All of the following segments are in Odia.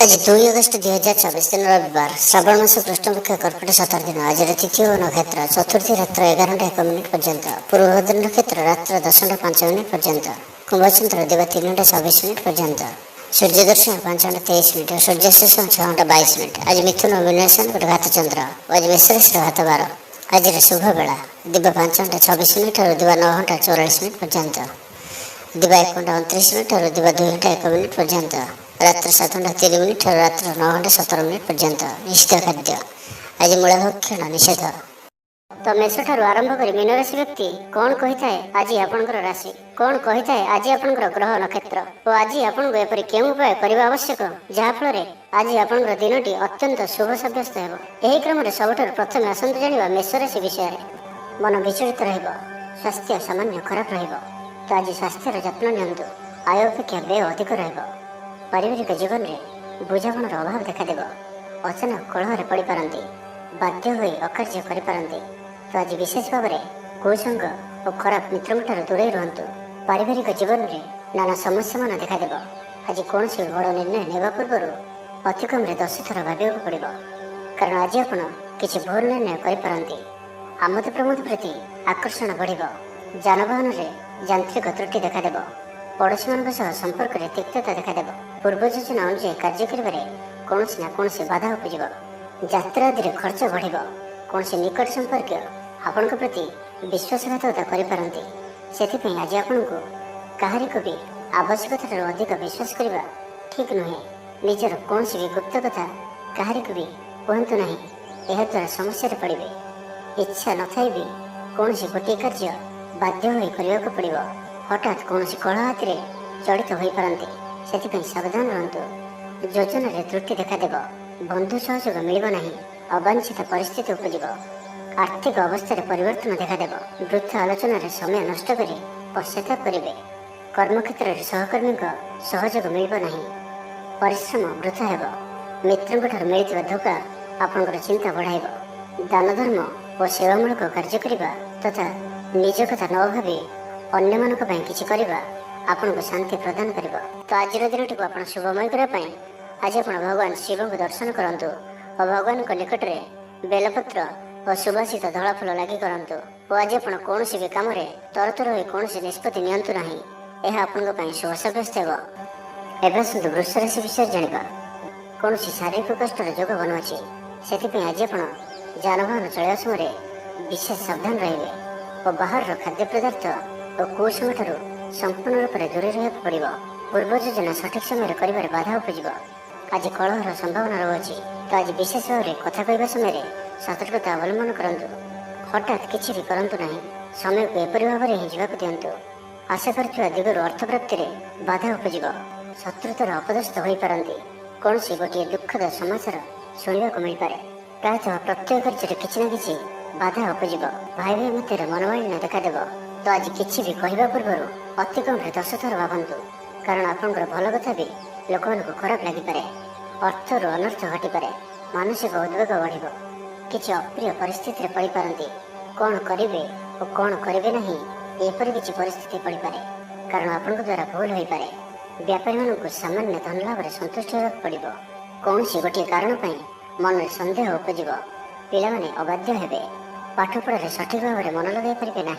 आज 2 अगस्त 2024 दिन रविवार श्रावण मास कृष्णपक्ष कर्कट 17 दिन। आज तृतीय नक्षत्र चतुर्थी रात्र 11:01 पर्यंत, पूर्वभद्र नक्षत्र रात्र 10:05 पर्यंत, कुंभचंद्र दिवा 3:26 पर्यंत, सूर्य दर्शन 5:23, सूर्यास्त 6:22। आज मिथुन विन्यासन गोटे घात चंद्र। आज मेषराशि घात 12। आज शुभ बेला दिवा 5:26 दिवा 9:44 पर्यंत, दिवा 1:29 दिवा 2:01 पर्यंत, रात्र 7:03 रात्र 9:17 पर्यंत। निषिद्ध खाद्य आज मूला भक्षण निषेध। तो मेष ठारू आरंभ कर मीन राशि व्यक्ति कौन कही थाए आज आपणकर राशि, कौन कही थाए आज आपणकर ग्रह नक्षत्र और आज आपन एपरि केउं उपाय करबा आवश्यक जहाँफल आज आपणकर दिनटी अत्यंत शुभ सब्यस्त हेब। एही क्रम सबुठारु प्रथमे आसंतु जानिबा मेष राशि विषय। मन विचलित रहिब, स्वास्थ्य सामान्य खराब रहिब, तो आज स्वास्थ्यर जत्न नियंतु। आय अपेक्षा व्यय अधिक रहिब। पारिवारिक जीवन में बुझामणार अभाव देखादेव। अचानक कलह पड़ पारती, बाध्य हो अकार्य करें, तो आज विशेष भाव में कुसंग और खराब मित्रों दूरे रुहतु। पारिवारिक जीवन में नाना समस्या मान देखादेव। आज कौन बड़ निर्णय नेवा पूर्व अति कम 10 थर भाविक पड़ो, कारण आज आप किसी भूल निर्णय करें। आमोद प्रमोद प्रति आकर्षण बढ़, जानवाहन में यांत्रिक त्रुटि देखादेव। पड़ोशी मान संपर्क में तिक्तता देखादेव। पूर्व योजना अनुसार कार्य करें कौन ना कौन बाधा उपज, यात्रा आदि खर्च बढ़, कौन निकट संपर्क आपण प्रति विश्वासघातकता करें। से आज आपण को कहारी को भी आवश्यकता अधिक विश्वास करने ठीक नुहे। निजर कौन भी गुप्त कथा कहारी को भी कहतु ना, यह द्वारा समस्या पड़े। इच्छा न थी भी कौन गोटे कार्य बाध्य हो करने को पड़ो। हठात कौन कलह हाथी जड़ित हो पारती, से सावधान रहतु। योजन त्रुटि देखादेव। बंधु सहयोग मिलना नहीं, अवांछित परिस्थिति उपज। आर्थिक अवस्था परिवर्तन देखादेव। वृथा आलोचन समय नष्ट कर पश्चाताप करेंगे। कर्मक्षेत्र में सहकर्मी सहयोग मिलना नहीं, परिश्रम वृथा हो। मित्रों मिलता धोखा आपंकर चिंता बढ़ाइब। दान धर्म और सेवामूलक कार्य करने तथा निज कथा न भावी अन्य मानक किसी करवा आपन को शांति प्रदान कर। तो आज दिन टी आप शुभमय करने आज आप भगवान शिव को दर्शन करूँ और भगवान को निकट में बेलपत्र और सुबासित धला फल लगी करूँ। और आज आप कौन भी कम तरतर हो कौन निष्पत्ति नियंतु ना, यह आपण शुभ सब्यस्त हो। एवं आसतु वृष राशि विषय जाना। कौन शारीरिक कष्टर जोग बनुची, से आज आप जानवाहन चलवा समय विशेष सावधान रहिए और बाहर खाद्य पदार्थ और कुसंग ठारू संपूर्ण रूप से दूरे रहा पड़ो। पूर्व योजना सठिक समय कर बाधा उपज। आज कलहर संभावना रही, तो आज विशेष भाव में कथा कहवा समय सतर्कता अवलंबन करूँ। हठात किसी भी करूँ ना, समय को एपरी भाव में ही जावाक दिंतु। आशा कर दिगरू अर्थ प्राप्ति में बाधा उपज। शत्रुतार अपदस्थ हो पारती, कौन गोटे दुखद समाचार शुणा को मिल पारे। प्रायतः प्रत्येक कार्य किसी न कि बाधा उपज। भाई भाई मध्य मनोमालिन्य देखादेव। तो आज किसी भी कहवा पूर्व अति कम 10 थर भावतु, कारण आपंकर भल कथा भी लोक मान खराब लगिपे। अर्थर अनर्थ घटीपे, मानसिक उद्वेग बढ़, किसी अप्रिय परिस्थिति पड़ पारती। कौन करेंगे और कौन करेंगे नहीं, एपरी किसी परिस्थिति पड़ पारे, कारण आपण द्वारा भूल हो पारे। व्यापारी मान सामान्य धन लाभ में संतुष्ट होगा पड़ो। कौन गोटे कारण मन में सन्देह उपज। पिला माने अबाध्य हेबे, पाठपढ़ा सठिक भाव में मन लगे पारे ना।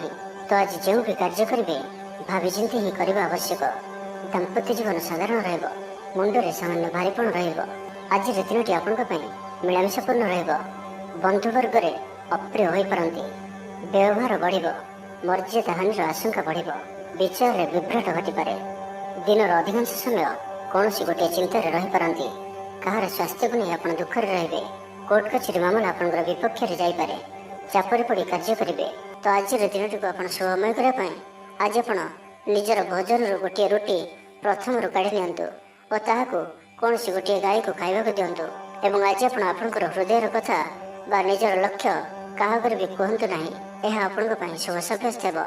तो आज जो भी कार्य करेंगे भावी चिंती ही करने आवश्यक। दाम्पत्य जीवन साधारण रहिब, मुंडे सामान्य भारीपण रहिब। आज दिनटी आपण मिलामिशापूर्ण रहिब। बंधुवर्ग में अप्रिय हो पारती, व्यवहार बढ़, मर्यादा हानि आशंका बढ़, विचार में विभ्राट घटीपे। दिन अधिकांश समय कौन गोटे चिंतार रही पारती। कहार स्वास्थ्य को नहीं आप दुखर रे। कोर्ट कचेरी मामला आपंकर विपक्ष जापे, चापर पड़ कार्य करेंगे। तो आज दिन टी आप शुभमय करने आज आप निजर भोजन गोटे रुटी प्रथम काढ़ी नियंतु और ताहाको कौन गोटे गाई को खाइबा दिंतु। एवं आज आपंकर हृदय कथा बा निजर लक्ष्य क्या भी कहतु ना, यह आपण शुभ सब्यस्त हो।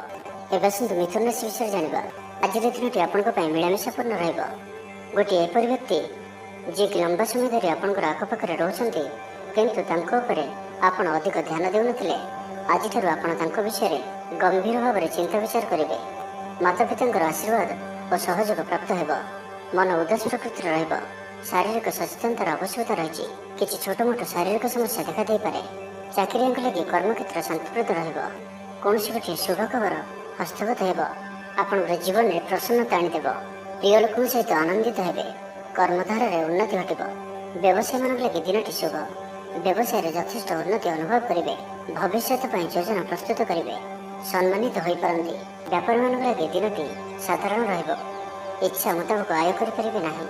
एवं आसतु मिथुन राशि विषय जाना। आज दिन टी आपण मिलामिशापूर्ण रहिब। गोटे एपरी व्यक्ति जी कि लंबा समय धरी आपंकर आखपाखे रोचंती, किंतु आपण अधिक ध्यान देउनथिले, आज आपण विषय गंभीर भाव में चिंता विचार करेंगे। माता पिता आशीर्वाद और सहयोग प्राप्त हो। मन उदास प्रकृतिर रहिब। ଶାରୀରିକ ସଚେତନତାର ଆବଶ୍ୟକତା ରହିଛି। କିଛି ଛୋଟ ମୋଟ ଶାରୀରିକ ସମସ୍ୟା ଦେଖାଦେଇପାରେ। ଚାକିରିଆଙ୍କ ଲାଗି କର୍ମକ୍ଷେତ୍ର ଶାନ୍ତିପ୍ରଦ ରହିବ। କୌଣସି ଗୋଟିଏ ଶୁଭ ଖବର ହସ୍ତଗତ ହେବ। ଆପଣଙ୍କର ଜୀବନରେ ପ୍ରସନ୍ନତା ଆଣିଦେବ। ପ୍ରିୟ ଲୋକଙ୍କ ସହିତ ଆନନ୍ଦିତ ହେବେ। କର୍ମଧାରାରେ ଉନ୍ନତି ଘଟିବ। ବ୍ୟବସାୟୀମାନଙ୍କ ଲାଗି ଦିନଟି ଶୁଭ। ବ୍ୟବସାୟରେ ଯଥେଷ୍ଟ ଉନ୍ନତି ଅନୁଭବ କରିବେ। ଭବିଷ୍ୟତ ପାଇଁ ଯୋଜନା ପ୍ରସ୍ତୁତ କରିବେ। ସମ୍ମାନିତ ହୋଇପାରନ୍ତି। ବ୍ୟାପାରୀମାନଙ୍କ ଲାଗି ଦିନଟି ସାଧାରଣ ରହିବ। ଇଚ୍ଛା ମୁତାବକ ଆୟ କରିପାରିବେ ନାହିଁ।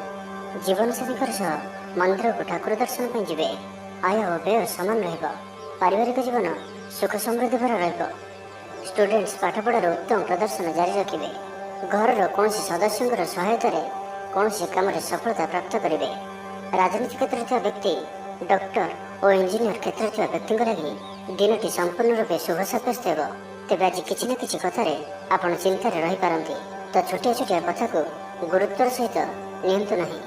ଜୀବନସାଥୀଙ୍କର ସହ ମନ୍ଦିରକୁ ଠାକୁର ଦର୍ଶନ ପାଇଁ ଯିବେ। ଆୟ ଓ ବ୍ୟୟ ସମାନ ରହିବ। ପାରିବାରିକ ଜୀବନ ସୁଖ ସମୃଦ୍ଧି ଭରା ରହିବ। ଷ୍ଟୁଡେଣ୍ଟସ୍ ପାଠପଢ଼ାର ଉତ୍ତମ ପ୍ରଦର୍ଶନ ଜାରି ରଖିବେ। ଘରର କୌଣସି ସଦସ୍ୟଙ୍କର ସହାୟତାରେ କୌଣସି କାମରେ ସଫଳତା ପ୍ରାପ୍ତ କରିବେ। ରାଜନୀତି କ୍ଷେତ୍ରରେ ଥିବା ବ୍ୟକ୍ତି, ଡକ୍ଟର ଓ ଇଞ୍ଜିନିୟର କ୍ଷେତ୍ରରେ ଥିବା ବ୍ୟକ୍ତିଙ୍କ ଲାଗି ଦିନଟି ସମ୍ପୂର୍ଣ୍ଣ ରୂପେ ଶୁଭ ସାବ୍ୟସ୍ତ ହେବ। ତେବେ ଆଜି କିଛି ନା କିଛି କଥାରେ ଆପଣ ଚିନ୍ତାରେ ରହିପାରନ୍ତି। ତ ଛୋଟିଆ ଛୋଟିଆ କଥାକୁ ଗୁରୁତ୍ୱର ସହିତ ନିଅନ୍ତୁ ନାହିଁ।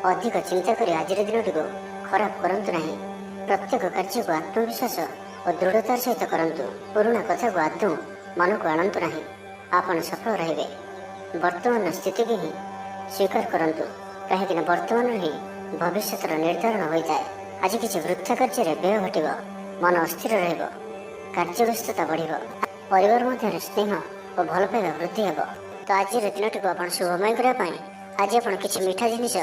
ଅଧିକ ଚିନ୍ତା କରି ଆଜିର ଦିନଟିକୁ ଖରାପ କରନ୍ତୁ ନାହିଁ। ପ୍ରତ୍ୟେକ କାର୍ଯ୍ୟକୁ ଆତ୍ମବିଶ୍ୱାସ ଓ ଦୃଢ଼ତାର ସହିତ କରନ୍ତୁ। ପୁରୁଣା କଥାକୁ ଆଦୌ ମନକୁ ଆଣନ୍ତୁ ନାହିଁ। ଆପଣ ସଫଳ ରହିବେ। ବର୍ତ୍ତମାନର ସ୍ଥିତିକୁ ହିଁ ସ୍ୱୀକାର କରନ୍ତୁ, କାହିଁକିନା ବର୍ତ୍ତମାନରୁ ହିଁ ଭବିଷ୍ୟତର ନିର୍ଦ୍ଧାରଣ ହୋଇଥାଏ। ଆଜି କିଛି ବୃଥା କାର୍ଯ୍ୟରେ ବ୍ୟୟ ଘଟିବ। ମନ ଅସ୍ଥିର ରହିବ। କାର୍ଯ୍ୟବ୍ୟସ୍ତତା ବଢ଼ିବ। ପରିବାର ମଧ୍ୟରେ ସ୍ନେହ ଓ ଭଲ ପାଇବା ବୃଦ୍ଧି ହେବ। ତ ଆଜିର ଦିନଟିକୁ ଆପଣ ଶୁଭମୟ କରିବା ପାଇଁ ଆଜି ଆପଣ କିଛି ମିଠା ଜିନିଷ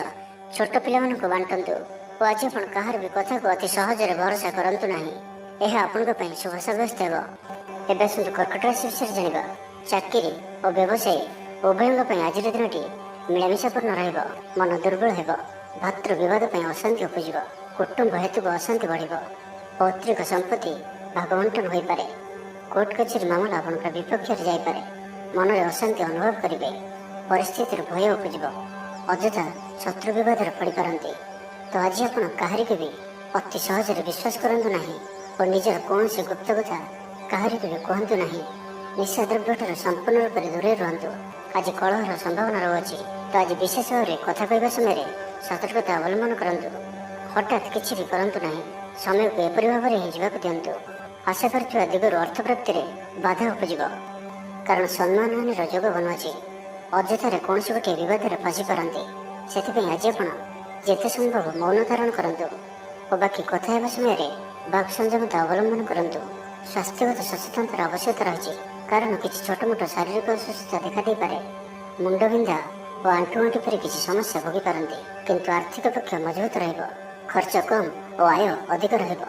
ଛୋଟ ପିଲାମାନଙ୍କୁ ବାଣ୍ଟନ୍ତୁ ଓ ଆଜି ଆପଣ କାହାର ବି କଥାକୁ ଅତି ସହଜରେ ଭରସା କରନ୍ତୁ ନାହିଁ। ଏହା ଆପଣଙ୍କ ପାଇଁ ଶୁଭ ସାବ୍ୟସ୍ତ ହେବ। ଏବେ ଆସନ୍ତୁ କର୍କଟ ରାଶି ବିଷୟରେ ଜାଣିବା। ଚାକିରି ଓ ବ୍ୟବସାୟୀ ଉଭୟଙ୍କ ପାଇଁ ଆଜିର ଦିନଟି ମିଳାମିଶାପୂର୍ଣ୍ଣ ରହିବ। ମନ ଦୁର୍ବଳ ହେବ। ଭାତୃ ବିବାଦ ପାଇଁ ଅଶାନ୍ତି ଉପୁଜିବ। କୁଟୁମ୍ବ ହେତୁକୁ ଅଶାନ୍ତି ବଢ଼ିବ। ପୈତୃକ ସମ୍ପତ୍ତି ଭାଗବଣ୍ଟନ ହୋଇପାରେ। କୋର୍ଟ କଚେରୀ ମାମଲା ଆପଣଙ୍କ ବିପକ୍ଷରେ ଯାଇପାରେ। ମନରେ ଅଶାନ୍ତି ଅନୁଭବ କରିବେ। ପରିସ୍ଥିତିରେ ଭୟ ଉପୁଜିବ। ଅଯଥା ଶତ୍ରୁ ବିବାଦରେ ପଡ଼ିପାରନ୍ତି। ତ ଆଜି ଆପଣ କାହାରିକୁ ବି ଅତି ସହଜରେ ବିଶ୍ୱାସ କରନ୍ତୁ ନାହିଁ ଓ ନିଜର କୌଣସି ଗୁପ୍ତ କଥା କାହାରିକୁ ବି କୁହନ୍ତୁ ନାହିଁ। ନିଶା ଦ୍ରବ୍ୟଠାରୁ ସମ୍ପୂର୍ଣ୍ଣ ରୂପରେ ଦୂରେଇ ରୁହନ୍ତୁ। ଆଜି କଳହର ସମ୍ଭାବନା ରହୁଅଛି। ତ ଆଜି ବିଶେଷ ଭାବରେ କଥା କହିବା ସମୟରେ ସତର୍କତା ଅବଲମ୍ବନ କରନ୍ତୁ। ହଠାତ୍ କିଛି ବି କରନ୍ତୁ ନାହିଁ। ସମୟକୁ ଏପରି ଭାବରେ ହିଁ ଯିବାକୁ ଦିଅନ୍ତୁ। ଆଶା କରିଥିବା ଦିଗରୁ ଅର୍ଥ ପ୍ରାପ୍ତିରେ ବାଧା ଉପୁଜିବ, କାରଣ ସମ୍ମାନହାନିର ଯୋଗ ବନୁଅଛି। ଅଯଥାରେ କୌଣସି ଗୋଟିଏ ବିବାଦରେ ଫସିପାରନ୍ତି। ସେଥିପାଇଁ ଆଜି ଆପଣ ଯେତେ ସମ୍ଭବ ମୌନ ଧାରଣ କରନ୍ତୁ ଓ ବାକି କଥା ହେବା ସମୟରେ ବାକ୍ ସଂଯମତା ଅବଲମ୍ବନ କରନ୍ତୁ। ସ୍ୱାସ୍ଥ୍ୟଗତ ସଚେତନତାର ଆବଶ୍ୟକତା ରହିଛି, କାରଣ କିଛି ଛୋଟ ମୋଟ ଶାରୀରିକ ଅସୁସ୍ଥତା ଦେଖାଦେଇପାରେ। ମୁଣ୍ଡବିନ୍ଧା ଓ ଆଣ୍ଠୁଗଣ୍ଠି ପରି କିଛି ସମସ୍ୟା ଭୋଗିପାରନ୍ତି, କିନ୍ତୁ ଆର୍ଥିକ ପକ୍ଷ ମଜବୁତ ରହିବ। ଖର୍ଚ୍ଚ କମ୍ ଓ ଆୟ ଅଧିକ ରହିବ।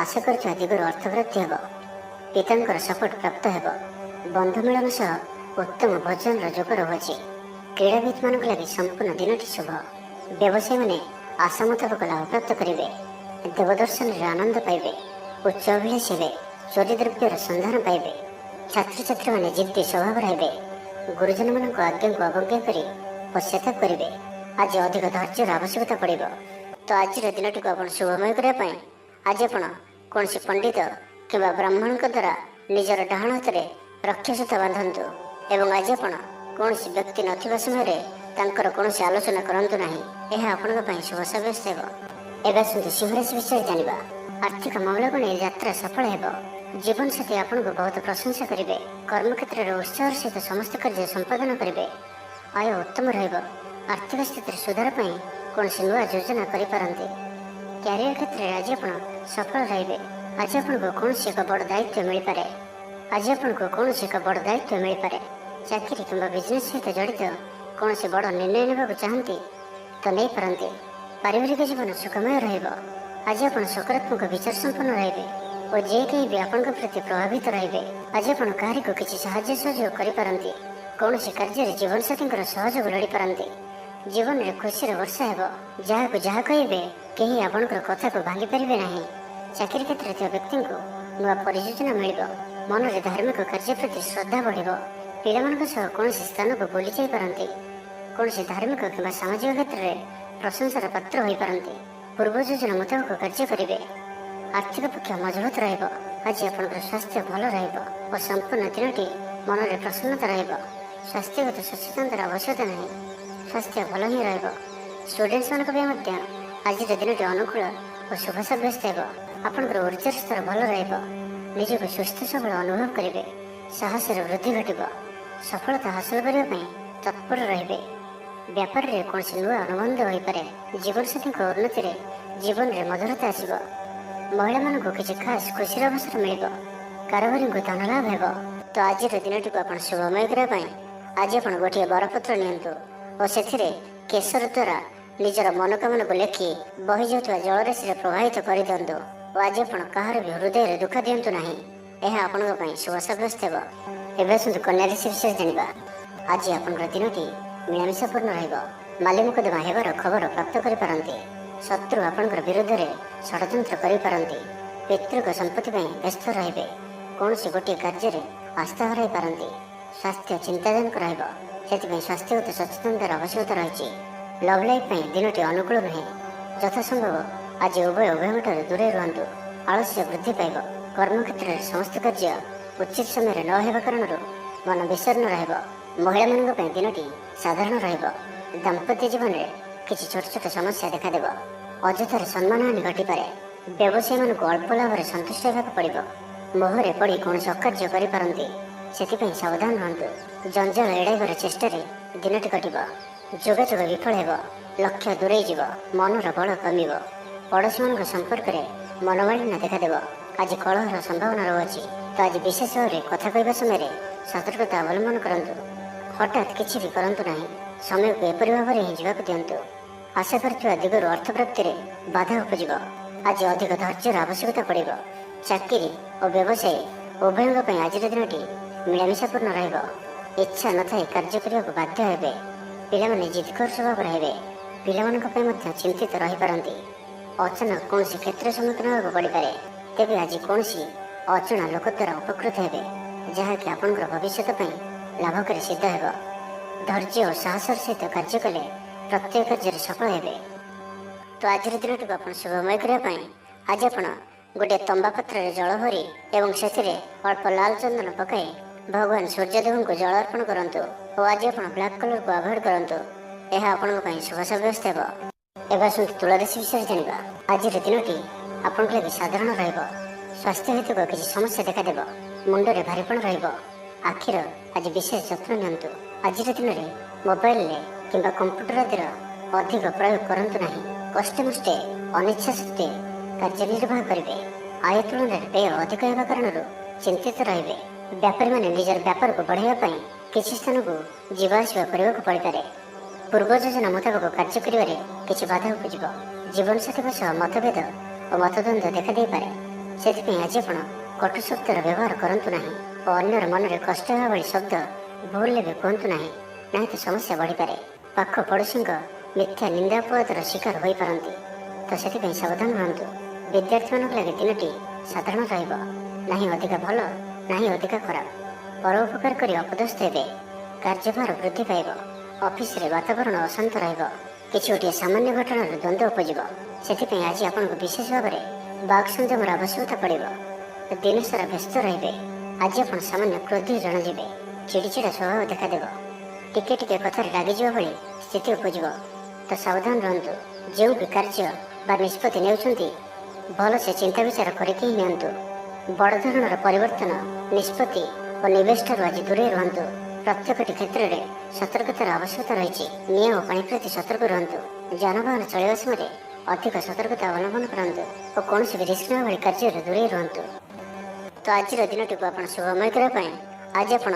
ଆଶା କରୁଥିବା ଦିଗରୁ ଅର୍ଥପ୍ରାପ୍ତି ହେବ। ପିତାଙ୍କର ସପୋର୍ଟ ପ୍ରାପ୍ତ ହେବ। ବନ୍ଧୁ ମିଳନ ସହ ଉତ୍ତମ ଭୋଜନର ଯୋଗ ରହୁଅଛି। କ୍ରୀଡ଼ାବିତମାନଙ୍କ ଲାଗି ସମ୍ପୂର୍ଣ୍ଣ ଦିନଟି ଶୁଭ। ବ୍ୟବସାୟୀମାନେ ଆଶା ମୁତାବକ ଲାଭ ପ୍ରାପ୍ତ କରିବେ। ଦେବଦର୍ଶନରେ ଆନନ୍ଦ ପାଇବେ। ଉଚ୍ଚ ଅଭିଳାଷୀ ହେବେ। ଚୋରି ଦ୍ରବ୍ୟର ସନ୍ଧାନ ପାଇବେ। ଛାତ୍ରଛାତ୍ରୀମାନେ ଜିଦ୍ଦି ସ୍ୱଭାବର ହେବେ। ଗୁରୁଜନମାନଙ୍କ ଆଜ୍ଞାକୁ ଅବଜ୍ଞା କରି ପଶ୍ଚାତାପ କରିବେ। ଆଜି ଅଧିକ ଧୈର୍ଯ୍ୟର ଆବଶ୍ୟକତା ପଡ଼ିବ। ତ ଆଜିର ଦିନଟିକୁ ଆପଣ ଶୁଭମୟ କରିବା ପାଇଁ ଆଜି ଆପଣ କୌଣସି ପଣ୍ଡିତ କିମ୍ବା ବ୍ରାହ୍ମଣଙ୍କ ଦ୍ୱାରା ନିଜର ଡାହାଣ ହାତରେ ରକ୍ଷାସୂତା ବାନ୍ଧନ୍ତୁ ଏବଂ ଆଜି ଆପଣ କୌଣସି ବ୍ୟକ୍ତି ନଥିବା ସମୟରେ ତାଙ୍କର କୌଣସି ଆଲୋଚନା କରନ୍ତୁ ନାହିଁ। ଏହା ଆପଣଙ୍କ ପାଇଁ ଶୁଭ ସାବ୍ୟସ୍ତ ହେବ। ଏବେ ଆସନ୍ତୁ ସିଂହରାଶି ବିଷୟରେ ଜାଣିବା। ଆର୍ଥିକ ମାମଲାକୁ ନେଇ ଯାତ୍ରା ସଫଳ ହେବ। ଜୀବନସାଥୀ ଆପଣଙ୍କୁ ବହୁତ ପ୍ରଶଂସା କରିବେ। କର୍ମକ୍ଷେତ୍ରରେ ଉତ୍ସାହର ସହିତ ସମସ୍ତ କାର୍ଯ୍ୟ ସମ୍ପାଦନ କରିବେ। ଆୟ ଉତ୍ତମ ରହିବ। ଆର୍ଥିକ ସ୍ଥିତିରେ ସୁଧାର ପାଇଁ କୌଣସି ନୂଆ ଯୋଜନା କରିପାରନ୍ତି। କ୍ୟାରିୟର କ୍ଷେତ୍ରରେ ଆଜି ଆପଣ ସଫଳ ରହିବେ। ଆଜି ଆପଣଙ୍କୁ କୌଣସି ଏକ ବଡ଼ ଦାୟିତ୍ୱ ମିଳିପାରେ। ଚାକିରି କିମ୍ବା ବିଜନେସ୍ ସହିତ ଜଡ଼ିତ କୌଣସି ବଡ଼ ନିର୍ଣ୍ଣୟ ନେବାକୁ ଚାହାନ୍ତି ତ ନେଇପାରନ୍ତି। ପାରିବାରିକ ଜୀବନ ସୁଖମୟ ରହିବ। ଆଜି ଆପଣ ସକାରାତ୍ମକ ବିଚାର ସମ୍ପନ୍ନ ରହିବେ ଓ ଯେ କେହି ବି ଆପଣଙ୍କ ପ୍ରତି ପ୍ରଭାବିତ ରହିବେ। ଆଜି ଆପଣ କାହାରିକୁ କିଛି ସାହାଯ୍ୟ ସହଯୋଗ କରିପାରନ୍ତି। କୌଣସି କାର୍ଯ୍ୟରେ ଜୀବନସାଥୀଙ୍କର ସହଯୋଗ ଲୋଡ଼ିପାରନ୍ତି। ଜୀବନରେ ଖୁସିର ବର୍ଷା ହେବ। ଯାହାକୁ ଯାହା କହିବେ କେହି ଆପଣଙ୍କର କଥାକୁ ଭାଙ୍ଗି ପାରିବେ ନାହିଁ। ଚାକିରି କ୍ଷେତ୍ରରେ ଥିବା ବ୍ୟକ୍ତିଙ୍କୁ ନୂଆ ପରିଯୋଜନା ମିଳିବ। ମନରେ ଧାର୍ମିକ କାର୍ଯ୍ୟ ପ୍ରତି ଶ୍ରଦ୍ଧା ବଢ଼ିବ। ପିଲାମାନଙ୍କ ସହ କୌଣସି ସ୍ଥାନକୁ ବୁଲି ଯାଇପାରନ୍ତି। କୌଣସି ଧାର୍ମିକ କିମ୍ବା ସାମାଜିକ କ୍ଷେତ୍ରରେ ପ୍ରଶଂସାର ପାତ୍ର ହୋଇପାରନ୍ତି। ପୂର୍ବ ଯୋଜନା ମୁତାବକ କାର୍ଯ୍ୟ କରିବେ। ଆର୍ଥିକ ପକ୍ଷ ମଜବୁତ ରହିବ। ଆଜି ଆପଣଙ୍କର ସ୍ୱାସ୍ଥ୍ୟ ଭଲ ରହିବ ଓ ସମ୍ପୂର୍ଣ୍ଣ ଦିନଟି ମନରେ ପ୍ରସନ୍ନତା ରହିବ। ସ୍ୱାସ୍ଥ୍ୟଗତ ସଚେତନତାର ଆବଶ୍ୟକତା ନାହିଁ। ସ୍ୱାସ୍ଥ୍ୟ ଭଲ ହିଁ ରହିବ। ଷ୍ଟୁଡେଣ୍ଟସ୍ମାନଙ୍କ ପାଇଁ ମଧ୍ୟ ଆଜିର ଦିନଟି ଅନୁକୂଳ ଓ ଶୁଭ ସାବ୍ୟସ୍ତ ହେବ। ଆପଣଙ୍କର ଉର୍ଜାର ସ୍ତର ଭଲ ରହିବ। ନିଜକୁ ସୁସ୍ଥ ସବଳ ଅନୁଭବ କରିବେ। ସାହସର ବୃଦ୍ଧି ଘଟିବ। ସଫଳତା ହାସଲ କରିବା ପାଇଁ ତତ୍ପର ରହିବେ। व्यापार कौन नुआ अनुबंध हो पारे जीवनसाथी उन्नति जीवन में मधुरता आसब महिला मान किसी खास खुशी अवसर मिल कारोबारी को धन लाभ हो तो आज दिन टी आप शुभमय करने आज आप गोटे बरपत्र नियंतु और से केसर द्वारा निजर मनोकामना को लेखि बही जाऊा जलराशि प्रभावित कर दिंतु और आज आप कहार भी हृदय दुख दिंतु ना यह आपण शुभ सब्यस्त हो कन्या राशि विशेष जाना आज आप दिन टी मिलामिशापूर्ण रही मुकदमा होबार खबर प्राप्त करते शत्रु आपणकर विरोध में षड्यंत्र करते पितृक संपत्ति व्यस्त रे कौन से गोटे कार्य आस्था हर पारती स्वास्थ्य चिंताजनक रही स्वास्थ्यगत सचेतनतार आवश्यकता रही लव लाइफ दिनटी अनुकूल नुहे यथासंभव आज उभय उभयठार दूरे रुहतु आलस्य वृद्धि पाइब कर्मक्षेत्र में समस्त कार्य उचित समय न होगा कारण मन विषर्ण महिला मान दिनटी साधारण दाम्पत्य जीवन में किसी छोट छोट समस्या देखादेव अजथार सम्मान हानि घटीपे व्यवसायी मान अल्प लाभ में संतुष्ट होगा पड़ो मोहरे पड़ कौन अकार्य करते से सावधान रुहतु जंजाल एड़ाइबार चेष्टा दिनटी कट जोगाजोग विफल हो लक्ष्य दूरे मनर बल कम पड़ोशी मान संपर्क में मनोमालिन्य देखादेव आज कलहर संभावना रही तो आज विशेष भाव में कथा कहवा समय सतर्कता अवलंबन करूँ हठात किसी भी करूँ ना समय को एपरी भाव में ही जावाक दिंतु आशा कर दिगरू अर्थ प्राप्ति में बाधा उपज आज अधिक धैर्यर आवश्यकता पड़ो चाकरी और व्यवसाय उभयों आज दिन मिलामिशापूर्ण इच्छा न था कार्य करने को बाध्य हे पिलाने जिदखोर स्वभाव रहे पिला चिंतित रही पारती अचानक कौन क्षेत्र सम्मुखीन होगा पड़ पाए तेज आज कौन अचणा लोक द्वारा उपकृत हे जहाँकि आपंकर भविष्य लाभकारी सिद्ध हो धैर्य और साहसर सहित कार्य कले प्रत्येक कार्य सफल हे तो आज दिन टी आप शुभमय करने आज आप गोटे तंबा पत्र जल भरी एवं से अल्प लाल चंदन पकाई भगवान सूर्यदेव को जल अर्पण करूँ और आज आप ब्लैक कलर को अवॉइड करूँ यह आपण शुभ सब्यस्त हो तुला राशि विषय जाना आज दिन टी आप साधारण स्वास्थ्य हेतु किसी समस्या देखादेव मुंडे भारीपण रखिर आज विशेष जत्न नियंतु आज दिन में मोबाइल कि कंप्यूटर आदि अधिक प्रयोग करूँ ना कष्टे अनिच्छा सत्वे कार्य निर्वाह करेंगे आय तुलन में व्यय अधिक होगा कारण चिंतित रे व्यापारी मैंने निजर व्यापार को बढ़ावाई किसी स्थान को जीवाशा करने को पड़पे पूर्व योजना मुताबक कार्य कर किसी बाधा उपज जीवन साथी सह मतभेद और मतद्वंद देखा दे पारे से आज आप कटु शब्दर व्यवहार करूँ ना और अन्यर मन में कष्ट होगा भाई शब्द भूल भी कहतु ना तो समस्या बढ़ीपे पाख पड़ोशी मिथ्या निंदापदर शिकार हो पारती तो से सावधान रुहतु विद्यार्थी मान लगे दिनटी साधारण रहा अधिक भल ना अधिक खराब परोपकार कर अपदस्थ हे कार्यभार वृद्धि पाइब ऑफिस रे वातावरण अशांत किसी गोटे सामान्य घटना द्वंद्व उपज से आज आपको विशेष भाव में बाघ संयमर आवश्यकता पड़ो दिन सारा व्यस्त रे आज आप सामान्य क्रोधी जनाजे चिड़चिड़ा स्वभाव देखादेव टिके टिके कथार रागिज भाई स्थिति उपज तो सावधान रुहतु जो भी कार्य बा निष्पत्ति नेउछंती भल से चिंता विचार करके ही नियंतु बड़ धरणर परिवर्तन निष्पत्ति और निवेश ठार आज दूरे रुहतु प्रत्येक क्षेत्र में सतर्कतार आवश्यकता रही निआं और पानी प्रति सतर्क रुहतु जानवाहन चलवा समय अधिक सतर्कता अवलंबन करतु और कौन भी रिस्क भाई कार्य दूरे रुहतु तो आज दिन टी आप शुभमय करने आज आप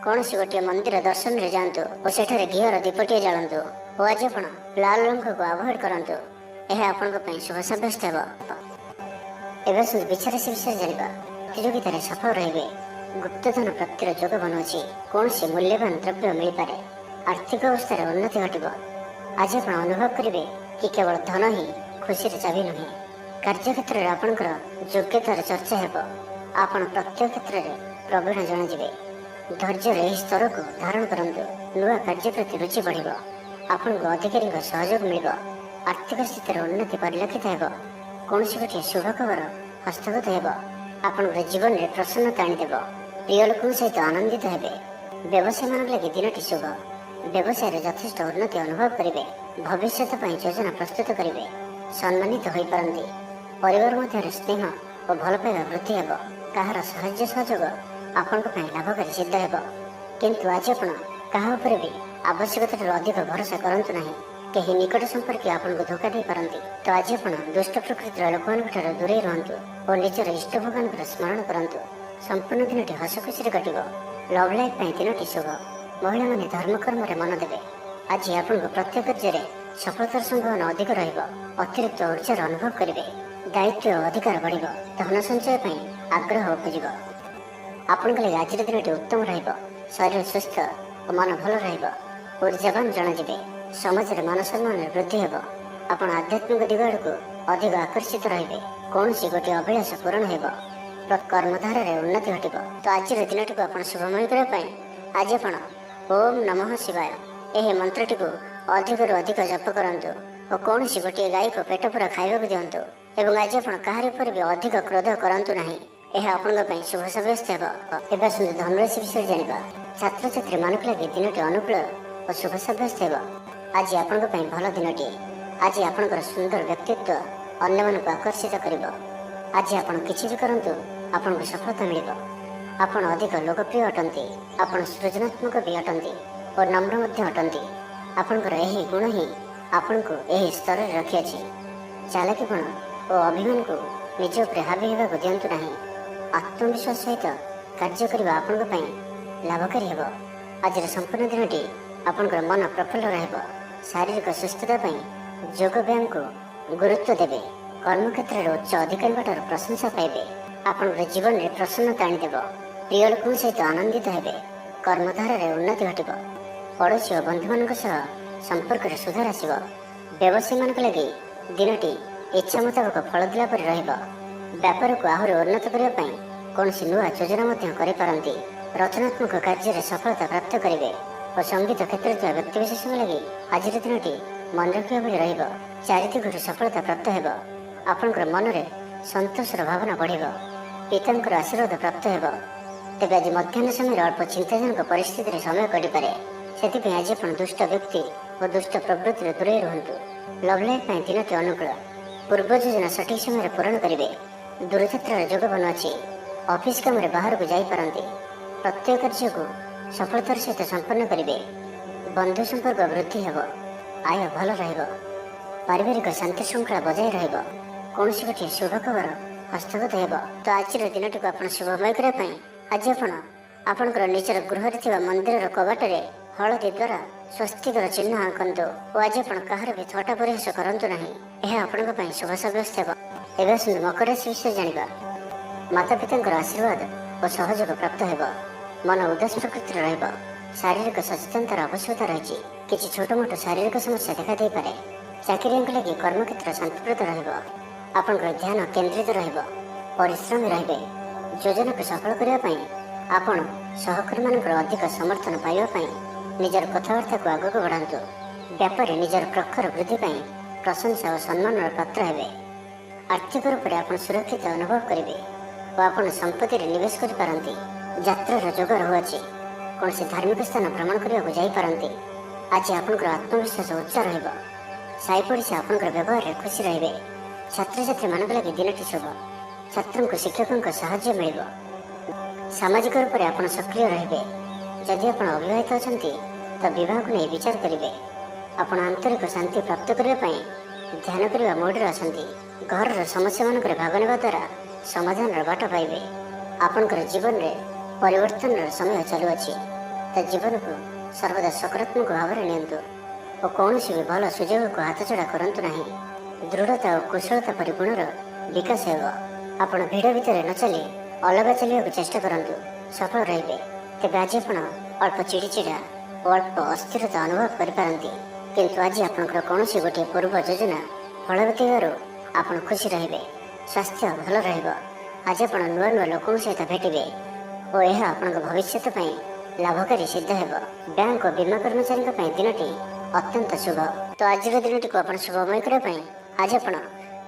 कौन गोटे मंदिर दर्शन में जातु और सेठारे घीर दीपटिए जालतु और आज आप लाल रंग को अवॉइड करूँ यह आपण शुभ सब्यस्त विचार से विषय जाना प्रतियोगितार सफल रे गुप्तधन प्राप्तिर जोग बनाऊँगी कौन से मूल्यवान द्रव्य मिल पारे आर्थिक अवस्था उन्नति घट आज आप अनुभव करेंगे कि केवल धन ही खुशी चाबी नुहे कार्यक्षेत्र में आपंकर योग्यतार चर्चा हो आपण प्रत्येक क्षेत्र में प्रवीण जनाजे धैर्यर यह स्तर को धारण करूँ नुआ कार्य प्रति रुचि बढ़ आपन को अधिकारी सहयोग मिल आर्थिक स्थिति उन्नति परिलक्षित हो कौन गोटे शुभ खबर हस्तगत हो आपण जीवन में प्रसन्नता आनीदेव प्रिय लोक सहित आनंदित हे व्यवसायी मान लगे दिनटी शुभ व्यवसाय यथेष्ट उन्नति अनुभव करेंगे भविष्य योजना प्रस्तुत करेंगे सम्मानित हो पारती परिवार मध्य स्नेह और भल पाइबा वृद्धि हे कहार साहाय्य सहयोग आपण लाभकारी सिद्ध हो किंतु आज आप क्या भी ଆବଶ୍ୟକତାଠାରୁ ଅଧିକ ଭରସା କରନ୍ତୁ ନାହିଁ। କେହି ନିକଟ ସମ୍ପର୍କୀୟ ଆପଣଙ୍କୁ ଧୋକା ଦେଇପାରନ୍ତି। ତ ଆଜି ଆପଣ ଦୁଷ୍ଟ ପ୍ରକୃତିର ଲୋକମାନଙ୍କ ଠାରୁ ଦୂରେଇ ରୁହନ୍ତୁ ଓ ନିଜର ଇଷ୍ଟ ଭଗବାନଙ୍କର ସ୍ମରଣ କରନ୍ତୁ। ସମ୍ପୂର୍ଣ୍ଣ ଦିନଟି ହସ ଖୁସିରେ କଟିବ। ଲଭ୍ ଲାଇଫ୍ ପାଇଁ ଦିନଟି ଶୁଭ। ମହିଳାମାନେ ଧର୍ମକର୍ମରେ ମନ ଦେବେ। ଆଜି ଆପଣଙ୍କ ପ୍ରତ୍ୟେକ କାର୍ଯ୍ୟରେ ସଫଳତାର ସମ୍ଭାବନା ଅଧିକ ରହିବ। ଅତିରିକ୍ତ ଉର୍ଜାର ଅନୁଭବ କରିବେ। ଦାୟିତ୍ୱ ଓ ଅଧିକାର ବଢ଼ିବ। ଧନ ସଞ୍ଚୟ ପାଇଁ ଆଗ୍ରହ ଉପୁଜିବ। ଆପଣଙ୍କ ଲାଗି ଆଜିର ଦିନଟି ଉତ୍ତମ ରହିବ। ଶରୀର ସୁସ୍ଥ ଓ ମନ ଭଲ ରହିବ। ଉର୍ଜାବାନ ଜଣାଯିବେ। ସମାଜରେ ମାନ ସମ୍ମାନରେ ବୃଦ୍ଧି ହେବ। ଆପଣ ଆଧ୍ୟାତ୍ମିକ ଦିଗ ଆଡ଼କୁ ଅଧିକ ଆକର୍ଷିତ ରହିବେ। କୌଣସି ଗୋଟିଏ ଅଭିଳାଷ ପୂରଣ ହେବ। କର୍ମଧାରାରେ ଉନ୍ନତି ଘଟିବ। ତ ଆଜିର ଦିନଟିକୁ ଆପଣ ଶୁଭମୟ କରିବା ପାଇଁ ଆଜି ଆପଣ ଓମ୍ ନମଃ ଶିବାୟ ଏହି ମନ୍ତ୍ରଟିକୁ ଅଧିକରୁ ଅଧିକ ଜପ କରନ୍ତୁ ଓ କୌଣସି ଗୋଟିଏ ଗାଈକୁ ପେଟ ପୂରା ଖାଇବାକୁ ଦିଅନ୍ତୁ। ଏବଂ ଆଜି ଆପଣ କାହାରି ଉପରେ ବି ଅଧିକ କ୍ରୋଧ କରନ୍ତୁ ନାହିଁ। ଏହା ଆପଣଙ୍କ ପାଇଁ ଶୁଭ ସାବ୍ୟସ୍ତ ହେବ। ଏବେ ଆସନ୍ତୁ ଧନୁରାଶି ବିଷୟରେ ଜାଣିବା। ଛାତ୍ରଛାତ୍ରୀମାନଙ୍କ ଲାଗି ଦିନଟି ଅନୁକୂଳ ଓ ଶୁଭ ସାବ୍ୟସ୍ତ ହେବ। ଆଜି ଆପଣଙ୍କ ପାଇଁ ଭଲ ଦିନଟିଏ। ଆଜି ଆପଣଙ୍କର ସୁନ୍ଦର ବ୍ୟକ୍ତିତ୍ୱ ଅନ୍ୟମାନଙ୍କୁ ଆକର୍ଷିତ କରିବ। ଆଜି ଆପଣ କିଛି ବି କରନ୍ତୁ ଆପଣଙ୍କୁ ସଫଳତା ମିଳିବ। ଆପଣ ଅଧିକ ଲୋକପ୍ରିୟ ଅଟନ୍ତି। ଆପଣ ସୃଜନାତ୍ମକ ବି ଅଟନ୍ତି ଓ ନମ୍ର ମଧ୍ୟ ଅଟନ୍ତି। ଆପଣଙ୍କର ଏହି ଗୁଣ ହିଁ ଆପଣଙ୍କୁ ଏହି ସ୍ତରରେ ରଖିଅଛି। ଚାଲାକିପଣ ଓ ଅଭିମାନକୁ ନିଜ ଉପରେ ହାବି ହେବାକୁ ଦିଅନ୍ତୁ ନାହିଁ। ଆତ୍ମବିଶ୍ୱାସ ସହିତ କାର୍ଯ୍ୟ କରିବା ଆପଣଙ୍କ ପାଇଁ ଲାଭକାରୀ ହେବ। ଆଜିର ସମ୍ପୂର୍ଣ୍ଣ ଦିନଟି ଆପଣଙ୍କର ମନ ପ୍ରଫୁଲ୍ଲ ରହିବ। ଶାରୀରିକ ସୁସ୍ଥତା ପାଇଁ ଯୋଗ ବ୍ୟାୟାମକୁ ଗୁରୁତ୍ୱ ଦେବେ। କର୍ମକ୍ଷେତ୍ରରେ ଉଚ୍ଚ ଅଧିକାରୀଙ୍କଠାରୁ ପ୍ରଶଂସା ପାଇବେ। ଆପଣଙ୍କର ଜୀବନରେ ପ୍ରସନ୍ନତା ଆଣିଦେବ। ପ୍ରିୟ ଲୋକଙ୍କ ସହିତ ଆନନ୍ଦିତ ହେବେ। କର୍ମଧାରାରେ ଉନ୍ନତି ଘଟିବ। ପଡ଼ୋଶୀ ଓ ବନ୍ଧୁମାନଙ୍କ ସହ ସମ୍ପର୍କରେ ସୁଧାର ଆସିବ। ବ୍ୟବସାୟୀମାନଙ୍କ ଲାଗି ଦିନଟି ଇଚ୍ଛା ମୁତାବକ ଫଳ ଦେଲା ପରି ରହିବ। ବ୍ୟାପାରକୁ ଆହୁରି ଉନ୍ନତ କରିବା ପାଇଁ କୌଣସି ନୂଆ ଯୋଜନା ମଧ୍ୟ କରିପାରନ୍ତି। ରଚନାତ୍ମକ କାର୍ଯ୍ୟରେ ସଫଳତା ପ୍ରାପ୍ତ କରିବେ ଓ ସଙ୍ଗୀତ କ୍ଷେତ୍ରରେ ଥିବା ବ୍ୟକ୍ତିବିଶେଷଙ୍କ ଲାଗି ଆଜିର ଦିନଟି ମନେ ରଖିବା ଭଳି ରହିବ। ଚାରିଦିଗରୁ ସଫଳତା ପ୍ରାପ୍ତ ହେବ। ଆପଣଙ୍କର ମନରେ ସନ୍ତୋଷର ଭାବନା ବଢ଼ିବ। ପିତାଙ୍କର ଆଶୀର୍ବାଦ ପ୍ରାପ୍ତ ହେବ। ତେବେ ଆଜି ମଧ୍ୟାହ୍ନ ସମୟରେ ଅଳ୍ପ ଚିନ୍ତାଜନକ ପରିସ୍ଥିତିରେ ସମୟ କଟିପାରେ। ସେଥିପାଇଁ ଆଜି ଆପଣ ଦୁଷ୍ଟ ବ୍ୟକ୍ତି ଓ ଦୁଷ୍ଟ ପ୍ରବୃତ୍ତିରେ ଦୂରେଇ ରୁହନ୍ତୁ। ଲଭ୍ ଲାଇଫ୍ ପାଇଁ ଦିନଟି ଅନୁକୂଳ। ପୂର୍ବ ଯୋଜନା ସଠିକ୍ ସମୟରେ ପୂରଣ କରିବେ। ଦୂରଯାତ୍ରାର ଯୋଗ ବନୁଅଛି। ଅଫିସ୍ କାମରେ ବାହାରକୁ ଯାଇପାରନ୍ତି। ପ୍ରତ୍ୟେକ କାର୍ଯ୍ୟକୁ ସଫଳତାର ସହିତ ସମ୍ପନ୍ନ କରିବେ। ବନ୍ଧୁ ସମ୍ପର୍କ ବୃଦ୍ଧି ହେବ। ଆୟ ଭଲ ରହିବ। ପାରିବାରିକ ଶାନ୍ତି ଶୃଙ୍ଖଳା ବଜାୟ ରହିବ। କୌଣସି ଗୋଟିଏ ଶୁଭ ଖବର ହସ୍ତଗତ ହେବ। ତ ଆଜିର ଦିନଟିକୁ ଆପଣ ଶୁଭମୟ କରିବା ପାଇଁ ଆଜି ଆପଣ ଆପଣଙ୍କର ନିଜର ଗୃହରେ ଥିବା ମନ୍ଦିରର କବାଟରେ ହଳଦୀ ଦ୍ୱାରା ସ୍ୱସ୍ତିକର ଚିହ୍ନ ଆଙ୍କନ୍ତୁ ଓ ଆଜି ଆପଣ କାହାର ବି ଥଟ୍ଟା ପରିହାସ କରନ୍ତୁ ନାହିଁ। ଏହା ଆପଣଙ୍କ ପାଇଁ ଶୁଭ ସାବ୍ୟସ୍ତ ହେବ। ଏବେ ଆସନ୍ତୁ ମକର ରାଶି ବିଷୟରେ ଜାଣିବା। ମାତା ପିତାଙ୍କର ଆଶୀର୍ବାଦ ଓ ସହଯୋଗ ପ୍ରାପ୍ତ ହେବ। ମନ ଉଦାସ ପ୍ରକୃତିର ରହିବ। ଶାରୀରିକ ସଚେତନତାର ଆବଶ୍ୟକତା ରହିଛି। କିଛି ଛୋଟ ମୋଟ ଶାରୀରିକ ସମସ୍ୟା ଦେଖାଦେଇପାରେ। ଚାକିରିଆଙ୍କ ଲାଗି କର୍ମକ୍ଷେତ୍ର ଶାନ୍ତିପ୍ରଦ ରହିବ। ଆପଣଙ୍କର ଧ୍ୟାନ କେନ୍ଦ୍ରିତ ରହିବ। ପରିଶ୍ରମୀ ରହିବେ। ଯୋଜନାକୁ ସଫଳ କରିବା ପାଇଁ ଆପଣ ସହକର୍ମୀମାନଙ୍କର ଅଧିକ ସମର୍ଥନ ପାଇବା ପାଇଁ ନିଜର କଥାବାର୍ତ୍ତାକୁ ଆଗକୁ ବଢ଼ାନ୍ତୁ। ବ୍ୟାପାରରେ ନିଜର ପ୍ରଖର ବୃଦ୍ଧି ପାଇଁ ପ୍ରଶଂସା ଓ ସମ୍ମାନର ପାତ୍ର ହେବେ। ଆର୍ଥିକ ରୂପରେ ଆପଣ ସୁରକ୍ଷିତ ଅନୁଭବ କରିବେ ଓ ଆପଣ ସମ୍ପତ୍ତିରେ ନିବେଶ କରିପାରନ୍ତି। ଯାତ୍ରାର ଯୋଗ ରହୁଅଛି। କୌଣସି ଧାର୍ମିକ ସ୍ଥାନ ଭ୍ରମଣ କରିବାକୁ ଯାଇପାରନ୍ତି। ଆଜି ଆପଣଙ୍କର ଆତ୍ମବିଶ୍ୱାସ ଉଚ୍ଚ ରହିବ। ସାହି ପଡ଼ିଶା ଆପଣଙ୍କର ବ୍ୟବହାରରେ ଖୁସି ରହିବେ। ଛାତ୍ରଛାତ୍ରୀମାନଙ୍କ ଲାଗି ଦିନଟି ଶୁଭ। ଛାତ୍ରଙ୍କୁ ଶିକ୍ଷକଙ୍କ ସାହାଯ୍ୟ ମିଳିବ। ସାମାଜିକ ରୂପରେ ଆପଣ ସକ୍ରିୟ ରହିବେ। ଯଦି ଆପଣ ଅବିବାହିତ ଅଛନ୍ତି ତ ବିବାହକୁ ନେଇ ବିଚାର କରିବେ। ଆପଣ ଆନ୍ତରିକ ଶାନ୍ତି ପ୍ରାପ୍ତ କରିବା ପାଇଁ ଧ୍ୟାନ କରିବା ମୋଡ଼ରେ ଅଛନ୍ତି। ଘରର ସମସ୍ୟାମାନଙ୍କରେ ଭାଗ ନେବା ଦ୍ୱାରା ସମାଧାନର ବାଟ ପାଇବେ। ଆପଣଙ୍କର ଜୀବନରେ ପରିବର୍ତ୍ତନର ସମୟ ଚାଲୁଅଛି। ତ ଜୀବନକୁ ସର୍ବଦା ସକାରାତ୍ମକ ଭାବରେ ନିଅନ୍ତୁ ଓ କୌଣସି ବି ଭଲ ସୁଯୋଗକୁ ହାତଛଡ଼ା କରନ୍ତୁ ନାହିଁ। ଦୃଢ଼ତା ଓ କୁଶଳତା ପରି ଗୁଣର ବିକାଶ ହେବ। ଆପଣ ଭିଡ଼ ଭିତରେ ନ ଚାଲି ଅଲଗା ଚାଲିବାକୁ ଚେଷ୍ଟା କରନ୍ତୁ। ସଫଳ ରହିବେ। ତେବେ ଆଜି ଆପଣ ଅଳ୍ପ ଚିଡ଼ିଚିଡ଼ା ଓ ଅଳ୍ପ ଅସ୍ଥିରତା ଅନୁଭବ କରିପାରନ୍ତି। କିନ୍ତୁ ଆଜି ଆପଣଙ୍କର କୌଣସି ଗୋଟିଏ ପୂର୍ବ ଯୋଜନା ଫଳବତୀ ହେବାରୁ ଆପଣ ଖୁସି ରହିବେ। ସ୍ୱାସ୍ଥ୍ୟ ଭଲ ରହିବ। ଆଜି ଆପଣ ନୂଆ ନୂଆ ଲୋକଙ୍କ ସହିତ ଭେଟିବେ ଓ ଏହା ଆପଣଙ୍କ ଭବିଷ୍ୟତ ପାଇଁ ଲାଭକାରୀ ସିଦ୍ଧ ହେବ। ବ୍ୟାଙ୍କ ଓ ବୀମା କର୍ମଚାରୀଙ୍କ ପାଇଁ ଦିନଟି ଅତ୍ୟନ୍ତ ଶୁଭ। ତ ଆଜିର ଦିନଟିକୁ ଆପଣ ଶୁଭମୟ କରିବା ପାଇଁ ଆଜି ଆପଣ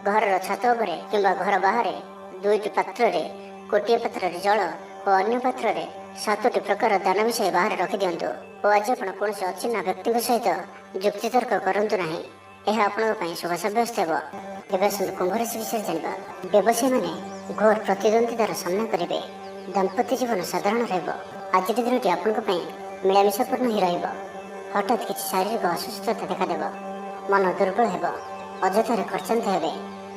ଘରର ଛାତ ଉପରେ କିମ୍ବା ଘର ବାହାରେ ଦୁଇଟି ପାତ୍ରରେ ଗୋଟିଏ ପାତ୍ରରେ ଜଳ ଓ ଅନ୍ୟ ପାତ୍ରରେ 7ଟି ପ୍ରକାର ଦାନ ମିଶାଇ ବାହାରେ ରଖିଦିଅନ୍ତୁ ଓ ଆଜି ଆପଣ କୌଣସି ଅଚିହ୍ନା ବ୍ୟକ୍ତିଙ୍କ ସହିତ ଯୁକ୍ତିତର୍କ କରନ୍ତୁ ନାହିଁ। ଏହା ଆପଣଙ୍କ ପାଇଁ ଶୁଭ ସାବ୍ୟସ୍ତ ହେବ। ଏବେ ଆସନ୍ତୁ କୁମ୍ଭ ରାଶି ବିଷୟରେ ଜାଣିବା। ବ୍ୟବସାୟୀମାନେ ଘୋର ପ୍ରତିଦ୍ୱନ୍ଦିତାର ସାମ୍ନା କରିବେ। ଦାମ୍ପତ୍ୟ ଜୀବନ ସାଧାରଣ ରହିବ। ଆଜିର ଦିନଟି ଆପଣଙ୍କ ପାଇଁ ମିଳାମିଶାପୂର୍ଣ୍ଣ ହିଁ ରହିବ। ହଠାତ୍ କିଛି ଶାରୀରିକ ଅସୁସ୍ଥତା ଦେଖାଦେବ, ମନ ଦୁର୍ବଳ ହେବ, ଅଯଥାରେ ଖର୍ଚ୍ଚାନ୍ତ ହେବେ,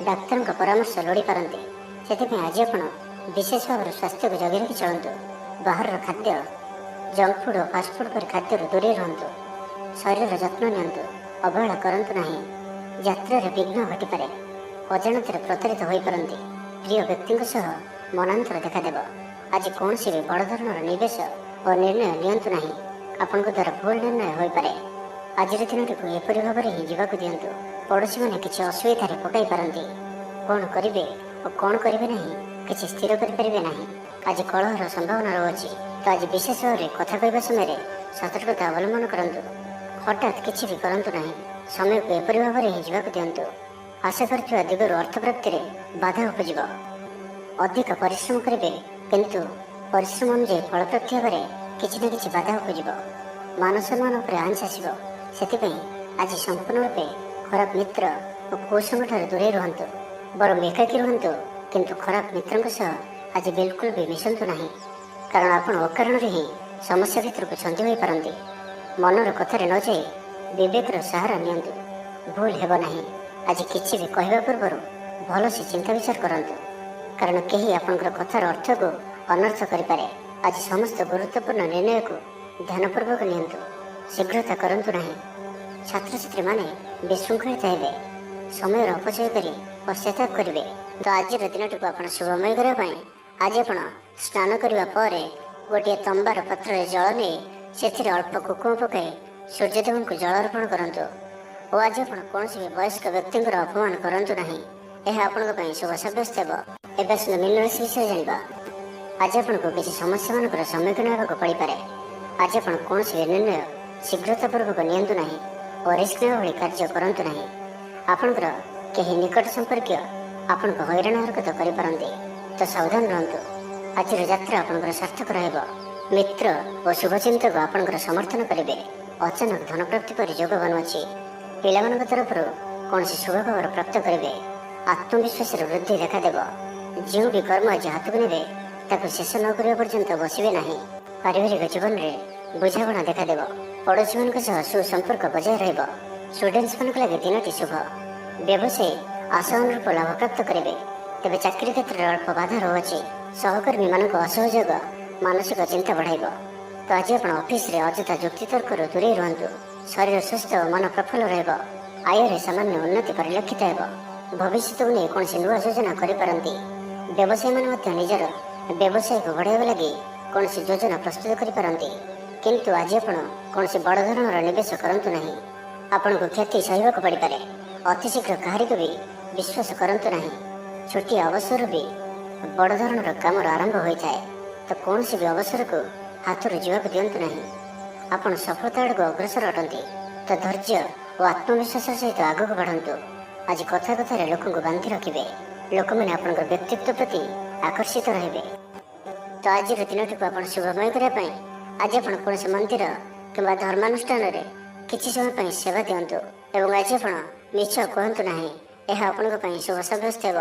ଡାକ୍ତରଙ୍କ ପରାମର୍ଶ ଲୋଡ଼ିପାରନ୍ତି। ସେଥିପାଇଁ ଆଜି ଆପଣ ବିଶେଷ ଭାବରେ ସ୍ୱାସ୍ଥ୍ୟକୁ ଜଗି ରଖି ଚଳନ୍ତୁ। ବାହାରର ଖାଦ୍ୟ, ଜଙ୍କ ଫୁଡ୍ ଓ ଫାଷ୍ଟଫୁଡ୍ ପରି ଖାଦ୍ୟରୁ ଦୂରେଇ ରୁହନ୍ତୁ। ଶରୀରର ଯତ୍ନ ନିଅନ୍ତୁ, ଅବହେଳା କରନ୍ତୁ ନାହିଁ। ଯାତ୍ରାରେ ବିଘ୍ନ ଘଟିପାରେ, ଅଜାଣତରେ ପ୍ରତାରିତ ହୋଇପାରନ୍ତି, ପ୍ରିୟ ବ୍ୟକ୍ତିଙ୍କ ସହ ମନାନ୍ତର ଦେଖାଦେବ। ଆଜି କୌଣସି ବି ବଡ଼ ଧରଣର ନିବେଶ ଓ ନିର୍ଣ୍ଣୟ ନିଅନ୍ତୁ ନାହିଁ, ଆପଣଙ୍କ ଦ୍ୱାରା ଭୁଲ ନିର୍ଣ୍ଣୟ ହୋଇପାରେ। ଆଜିର ଦିନଟିକୁ ଏପରି ଭାବରେ ହିଁ ଯିବାକୁ ଦିଅନ୍ତୁ। ପଡ଼ୋଶୀମାନେ କିଛି ଅସୁବିଧାରେ ପକାଇ ପାରନ୍ତି। କ'ଣ କରିବେ ଓ କ'ଣ କରିବେ ନାହିଁ କିଛି ସ୍ଥିର କରିପାରିବେ ନାହିଁ। ଆଜି କଳହର ସମ୍ଭାବନା ରହୁଅଛି, ତ ଆଜି ବିଶେଷ ଭାବରେ କଥା କହିବା ସମୟରେ ସତର୍କତା ଅବଲମ୍ବନ କରନ୍ତୁ। ହଠାତ୍ କିଛି ବି କରନ୍ତୁ ନାହିଁ, ସମୟକୁ ଏପରି ଭାବରେ ହିଁ ଯିବାକୁ ଦିଅନ୍ତୁ। ଆଶା କରିଥିବା ଦିଗରୁ ଅର୍ଥ ପ୍ରାପ୍ତିରେ ବାଧା ଉପୁଜିବ। ଅଧିକ ପରିଶ୍ରମ କରିବେ, କିନ୍ତୁ ପରିଶ୍ରମ ଅନୁଯାୟୀ ଫଳପ୍ରାପ୍ତି ହେବାରେ କିଛି ନା କିଛି ବାଧା ଉପୁଜିବ। ମାନ ସମ୍ମାନ ଉପରେ ଆଞ୍ଚ ଆସିବ। ସେଥିପାଇଁ ଆଜି ସମ୍ପୂର୍ଣ୍ଣ ରୂପେ ଖରାପ ମିତ୍ର ଓ କୁସଙ୍ଗଠାରୁ ଦୂରେଇ ରୁହନ୍ତୁ। ବରଂ ଏକାକୀ ରୁହନ୍ତୁ, କିନ୍ତୁ ଖରାପ ମିତ୍ରଙ୍କ ସହ ଆଜି ବିଲକୁଲ ବି ମିଶନ୍ତୁ ନାହିଁ, କାରଣ ଆପଣ ଅକାରଣରେ ହିଁ ସମସ୍ୟା ଭିତରକୁ ଛନ୍ଦି ହୋଇପାରନ୍ତି। ମନର କଥାରେ ନ ଯାଇ ବିବେକର ସାହାରା ନିଅନ୍ତୁ, ଭୁଲ ହେବ ନାହିଁ। ଆଜି କିଛି ବି କହିବା ପୂର୍ବରୁ ଭଲସେ ଚିନ୍ତା ବିଚାର କରନ୍ତୁ, କାରଣ କେହି ଆପଣଙ୍କର କଥାର ଅର୍ଥକୁ ଅନର୍ଥ କରିପାରେ। ଆଜି ସମସ୍ତ ଗୁରୁତ୍ୱପୂର୍ଣ୍ଣ ନିର୍ଣ୍ଣୟକୁ ଧ୍ୟାନପୂର୍ବକ ନିଅନ୍ତୁ, ଶୀଘ୍ରତା କରନ୍ତୁ ନାହିଁ। ଛାତ୍ରଛାତ୍ରୀମାନେ ବିଶୃଙ୍ଖଳିତ ହେବେ, ସମୟର ଅପଚୟ କରି ପଶ୍ଚାତାପ କରିବେ। ତ ଆଜିର ଦିନଟିକୁ ଆପଣ ଶୁଭମୟ କରିବା ପାଇଁ ଆଜି ଆପଣ ସ୍ନାନ କରିବା ପରେ ଗୋଟିଏ ତମ୍ବାର ପାତ୍ରରେ ଜଳ ନେଇ ସେଥିରେ ଅଳ୍ପ କୁକୁମ ପକାଇ ସୂର୍ଯ୍ୟଦେବଙ୍କୁ ଜଳ ଅର୍ପଣ କରନ୍ତୁ। ଓ ଆଜି ଆପଣ କୌଣସି ବି ବୟସ୍କ ବ୍ୟକ୍ତିଙ୍କର ଅପମାନ କରନ୍ତୁ ନାହିଁ, ଏହା ଆପଣଙ୍କ ପାଇଁ ଶୁଭ ସାବ୍ୟସ୍ତ ହେବ। ଏବେ ଆସନ୍ତୁ ମିଲରାଶି ବିଷୟରେ ଜାଣିବା। ଆଜି ଆପଣଙ୍କୁ କିଛି ସମସ୍ୟାମାନଙ୍କର ସମ୍ମୁଖୀନ ହେବାକୁ ପଡ଼ିପାରେ। ଆଜି ଆପଣ କୌଣସି ବି ନିର୍ଣ୍ଣୟ ଶୀଘ୍ରତାପୂର୍ବକ ନିଅନ୍ତୁ ନାହିଁ ଓ ରିସ୍କ ନେବା ଭଳି କାର୍ଯ୍ୟ କରନ୍ତୁ ନାହିଁ। ଆପଣଙ୍କର କେହି ନିକଟ ସମ୍ପର୍କୀୟ ଆପଣଙ୍କୁ ହଇରାଣ ହରକତ କରିପାରନ୍ତି, ତ ସାବଧାନ ରୁହନ୍ତୁ। ଆଜିର ଯାତ୍ରା ଆପଣଙ୍କର ସାର୍ଥକ ରହିବ। ମିତ୍ର ଓ ଶୁଭଚିନ୍ତକ ଆପଣଙ୍କର ସମର୍ଥନ କରିବେ। ଅଚାନକ ଧନପ୍ରାପ୍ତି ପରି ଯୋଗ ବନୁଅଛି। ପିଲାମାନଙ୍କ ତରଫରୁ କୌଣସି ଶୁଭ ଖବର ପ୍ରାପ୍ତ କରିବେ। ଆତ୍ମବିଶ୍ୱାସରେ ବୃଦ୍ଧି ଦେଖାଦେବ। ଯେଉଁ ବି କର୍ମ ଆଜି ହାତକୁ ନେବେ ତାକୁ ଶେଷ ନ କରିବା ପର୍ଯ୍ୟନ୍ତ ବସିବେ ନାହିଁ। ପାରିବାରିକ ଜୀବନରେ ବୁଝାମଣା ଦେଖାଦେବ। ପଡ଼ୋଶୀମାନଙ୍କ ସହ ସୁସମ୍ପର୍କ ବଜାୟ ରହିବ। ଷ୍ଟୁଡେଣ୍ଟସମାନଙ୍କ ଲାଗି ଦିନଟି ଶୁଭ। ବ୍ୟବସାୟୀ ଆଶା ଅନୁରୂପ ଲାଭପ୍ରାପ୍ତ କରିବେ, ତେବେ ଚାକିରି କ୍ଷେତ୍ରରେ ଅଳ୍ପ ବାଧା ରହୁଅଛି। ସହକର୍ମୀମାନଙ୍କ ଅସହଯୋଗ ମାନସିକ ଚିନ୍ତା ବଢ଼ାଇବ। ତ ଆଜି ଆପଣ ଅଫିସରେ ଅଯଥା ଯୁକ୍ତିତର୍କରୁ ଦୂରେଇ ରୁହନ୍ତୁ। ଶରୀର ସୁସ୍ଥ ଓ ମନ ପ୍ରଫୁଲ୍ଲ ରହିବ। ଆୟରେ ସାମାନ୍ୟ ଉନ୍ନତି ପରିଲକ୍ଷିତ ହେବ। ଭବିଷ୍ୟତକୁ ନେଇ କୌଣସି ନୂଆ ଯୋଜନା କରିପାରନ୍ତି। ବ୍ୟବସାୟୀମାନେ ମଧ୍ୟ ନିଜର ବ୍ୟବସାୟକୁ ବଢ଼ାଇବା ଲାଗି କୌଣସି ଯୋଜନା ପ୍ରସ୍ତୁତ କରିପାରନ୍ତି, କିନ୍ତୁ ଆଜି ଆପଣ କୌଣସି ବଡ଼ ଧରଣର ନିବେଶ କରନ୍ତୁ ନାହିଁ। ଆପଣଙ୍କୁ କ୍ଷତି ସହିବାକୁ ପଡ଼ିପାରେ। ଅତିଶୀଘ୍ର କାହାରିକୁ ବି ବିଶ୍ୱାସ କରନ୍ତୁ ନାହିଁ। ଛୋଟିଆ ଅବସରରୁ ବି ବଡ଼ ଧରଣର କାମର ଆରମ୍ଭ ହୋଇଥାଏ, ତ କୌଣସି ବି ଅବସରକୁ ହାତରୁ ଯିବାକୁ ଦିଅନ୍ତୁ ନାହିଁ। ଆପଣ ସଫଳତା ଆଡ଼କୁ ଅଗ୍ରସର ଅଟନ୍ତି, ତ ଧୈର୍ଯ୍ୟ ଓ ଆତ୍ମବିଶ୍ୱାସ ସହିତ ଆଗକୁ ବଢ଼ନ୍ତୁ। ଆଜି କଥା କଥାରେ ଲୋକଙ୍କୁ ବାନ୍ଧି ରଖିବେ। ଲୋକମାନେ ଆପଣଙ୍କର ବ୍ୟକ୍ତିତ୍ୱ ପ୍ରତି ଆକର୍ଷିତ ରହିବେ। ତ ଆଜିର ଦିନଟିକୁ ଆପଣ ଶୁଭମୟ କରିବା ପାଇଁ ଆଜି ଆପଣ କୌଣସି ମନ୍ଦିର କିମ୍ବା ଧର୍ମାନୁଷ୍ଠାନରେ କିଛି ସମୟ ପାଇଁ ସେବା ଦିଅନ୍ତୁ ଏବଂ ଆଜି ଆପଣ ମିଛ କୁହନ୍ତୁ ନାହିଁ। ଏହା ଆପଣଙ୍କ ପାଇଁ ଶୁଭ ସାବ୍ୟସ୍ତ ହେବ।